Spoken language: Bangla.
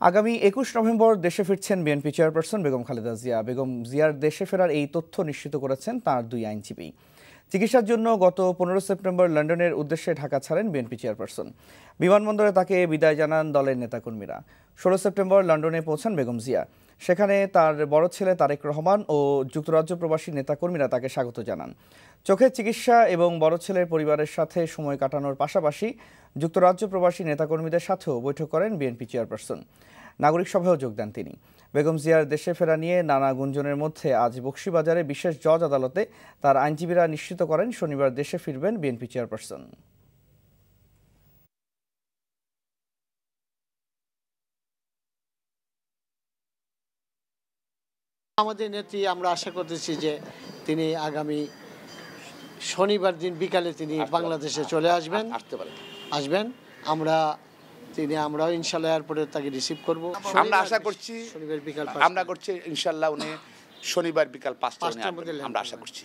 আগামী ২১ নভেম্বর দেশে ফিরছেন বিএনপি চেয়ারপারসন বেগম খালেদা জিয়া। বেগম জিয়ার দেশে ফেরার এই তথ্য নিশ্চিত করেছেন তাঁর দুই আইনজীবী। চিকিৎসার জন্য গত ১৫ সেপ্টেম্বর লন্ডনের উদ্দেশ্যে ঢাকা ছাড়েন বিএনপি চেয়ারপারসন। বিমানবন্দরে তাকে বিদায় জানান দলের নেতাকর্মীরা। ১৬ সেপ্টেম্বর লন্ডনে পৌঁছান বেগম জিয়া। সেখানে তার বড় ছেলে তারেক রহমান ও যুক্তরাজ্য প্রবাসী নেতাকর্মীরা তাকে স্বাগত জানান। চোখের চিকিৎসা এবং বড় ছেলের পরিবারের সাথে সময় কাটানোর পাশাপাশি যুক্তরাজ্য প্রবাসী নেতাকর্মীদের সাথেও বৈঠক করেন বিএনপি চেয়ারপারসন। নাগরিক সভায়ও যোগ দেন তিনি। বেগম জিয়ার দেশে ফেরা নিয়ে নানা গুঞ্জনের মধ্যে আজ বকশীবাজারে বিশেষ জজ আদালতে তার আইনজীবীরা নিশ্চিত করেন শনিবার দেশে ফিরবেন বিএনপি চেয়ারপারসন। আমাদের নেত্রী, আমরা আশা করতেছি যে তিনি আগামী শনিবার দিন বিকালে তিনি বাংলাদেশে চলে আসবেন। আমরাও ইনশাল্লাহ এয়ারপোর্টে তাকে রিসিভ করব। আমরা আশা করছি শনিবার বিকাল আমরা করছি ইনশাল্লাহ উনি শনিবার বিকাল ৫টার মধ্যে আমরা আশা করছি।